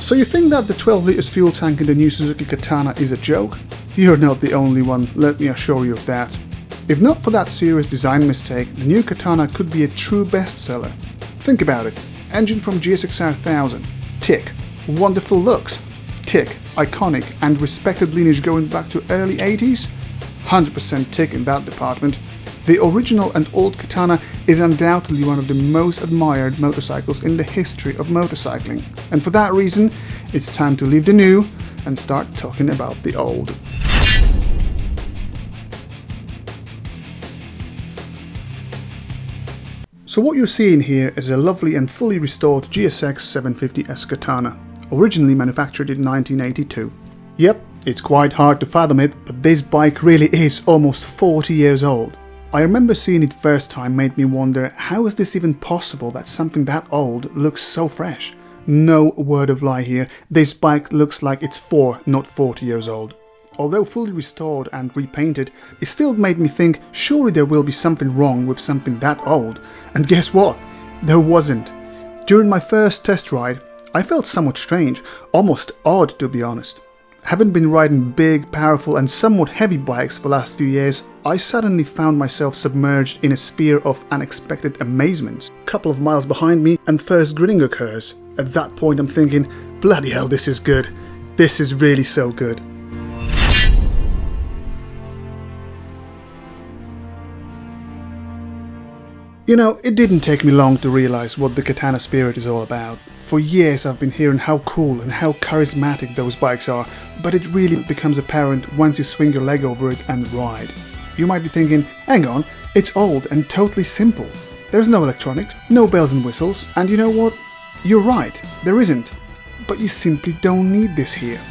So you think that the 12 liters fuel tank in the new Suzuki Katana is a joke? You're not the only one, let me assure you of that. If not for that serious design mistake, the new Katana could be a true bestseller. Think about it. Engine from GSX 1000. Tick. Wonderful looks. Tick. Iconic and respected lineage going back to early 80s? 100% tick in that department. The original and old Katana is undoubtedly one of the most admired motorcycles in the history of motorcycling. And for that reason, it's time to leave the new and start talking about the old. So what you're seeing here is a lovely and fully restored GSX 750 S Katana, originally manufactured in 1982. Yep, it's quite hard to fathom it, but this bike really is almost 40 years old. I remember seeing it first time made me wonder, how is this even possible that something that old looks so fresh? No word of lie here, this bike looks like it's 4, not 40 years old. Although fully restored and repainted, it still made me think surely there will be something wrong with something that old. And guess what? There wasn't. During my first test ride, I felt somewhat strange, almost odd to be honest. Having been riding big, powerful and somewhat heavy bikes for the last few years, I suddenly found myself submerged in a sphere of unexpected amazements. A couple of miles behind me and first grinning occurs. At that point I'm thinking, bloody hell, this is good. This is really so good. You know, it didn't take me long to realize what the Katana spirit is all about. For years I've been hearing how cool and how charismatic those bikes are, but it really becomes apparent once you swing your leg over it and ride. You might be thinking, hang on, it's old and totally simple. There's no electronics, no bells and whistles, and you know what? You're right, there isn't. But you simply don't need this here.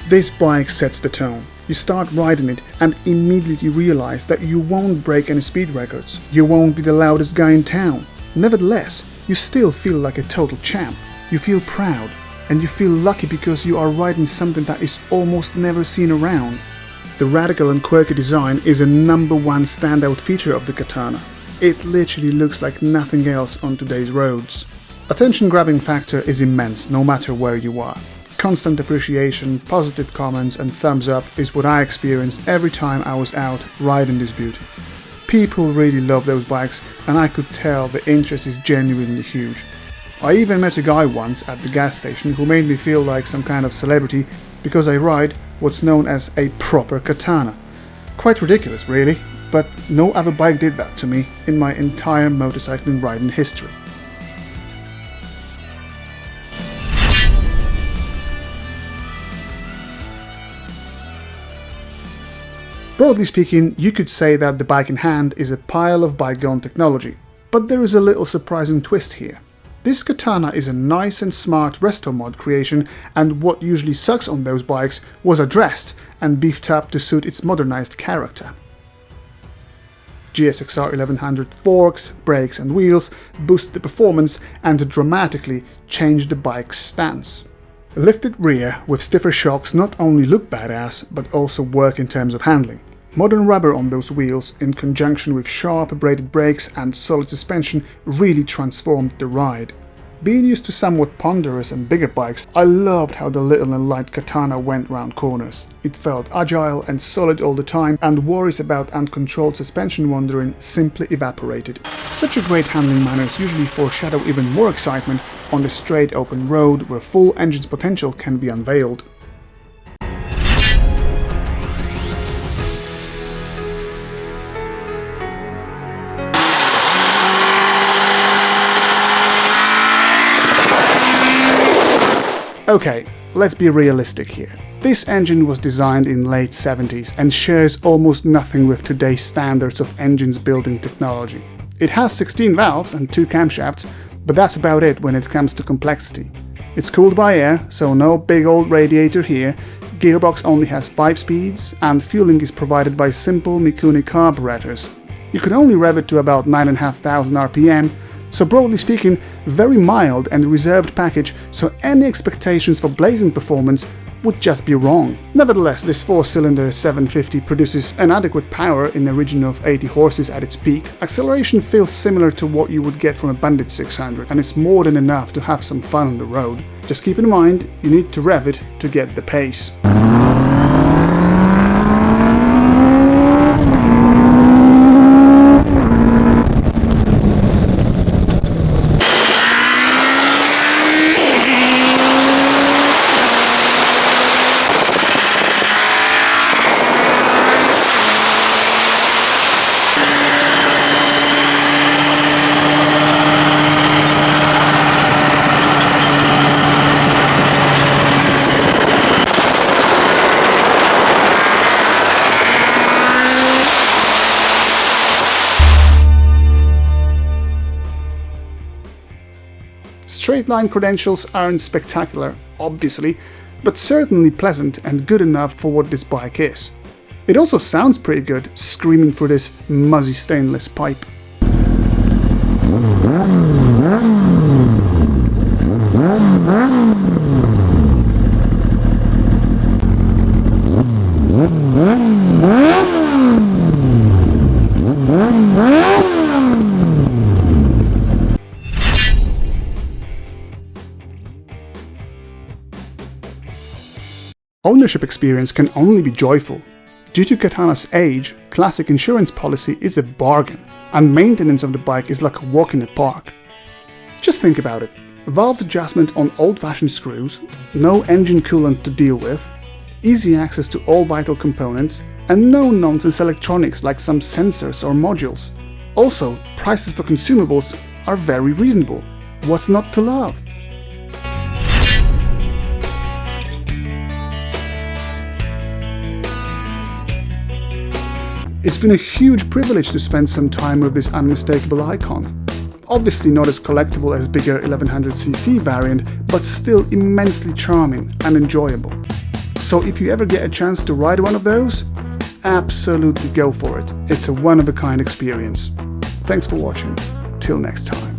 This bike sets the tone. You start riding it and immediately realize that you won't break any speed records. You won't be the loudest guy in town. Nevertheless, you still feel like a total champ. You feel proud and you feel lucky because you are riding something that is almost never seen around. The radical and quirky design is a #1 standout feature of the Katana. It literally looks like nothing else on today's roads. Attention-grabbing factor is immense no matter where you are. Constant appreciation, positive comments and thumbs up is what I experienced every time I was out riding this beauty. People really love those bikes and I could tell the interest is genuinely huge. I even met a guy once at the gas station who made me feel like some kind of celebrity because I ride what's known as a proper Katana. Quite ridiculous really, but no other bike did that to me in my entire motorcycling riding history. Broadly speaking, you could say that the bike in hand is a pile of bygone technology, but there is a little surprising twist here. This Katana is a nice and smart Resto-mod creation, and what usually sucks on those bikes was addressed and beefed up to suit its modernized character. GSXR 1100 forks, brakes and wheels boost the performance and dramatically change the bike's stance. A lifted rear with stiffer shocks not only look badass, but also work in terms of handling. Modern rubber on those wheels, in conjunction with sharp braided brakes and solid suspension, really transformed the ride. Being used to somewhat ponderous and bigger bikes, I loved how the little and light Katana went round corners. It felt agile and solid all the time, and worries about uncontrolled suspension wandering simply evaporated. Such a great handling manners usually foreshadow even more excitement on the straight open road where full engine's potential can be unveiled. Okay, let's be realistic here. This engine was designed in late 70s and shares almost nothing with today's standards of engines building technology. It has 16 valves and 2 camshafts, but that's about it when it comes to complexity. It's cooled by air, so no big old radiator here, gearbox only has 5 speeds, and fueling is provided by simple Mikuni carburetors. You can only rev it to about 9,500 RPM, So broadly speaking, very mild and reserved package, so any expectations for blazing performance would just be wrong. Nevertheless, this 4-cylinder 750 produces an adequate power in the region of 80 horses at its peak. Acceleration feels similar to what you would get from a Bandit 600, and it's more than enough to have some fun on the road. Just keep in mind, you need to rev it to get the pace. Straight line credentials aren't spectacular, obviously, but certainly pleasant and good enough for what this bike is. It also sounds pretty good, screaming through this muzzy stainless pipe. Ownership experience can only be joyful. Due to Katana's age, classic insurance policy is a bargain, and maintenance of the bike is like a walk in the park. Just think about it. Valves adjustment on old-fashioned screws, no engine coolant to deal with, easy access to all vital components, and no-nonsense electronics like some sensors or modules. Also, prices for consumables are very reasonable. What's not to love? It's been a huge privilege to spend some time with this unmistakable icon. Obviously not as collectible as bigger 1100cc variant, but still immensely charming and enjoyable. So if you ever get a chance to ride one of those, absolutely go for it. It's a one-of-a-kind experience. Thanks for watching. Till next time.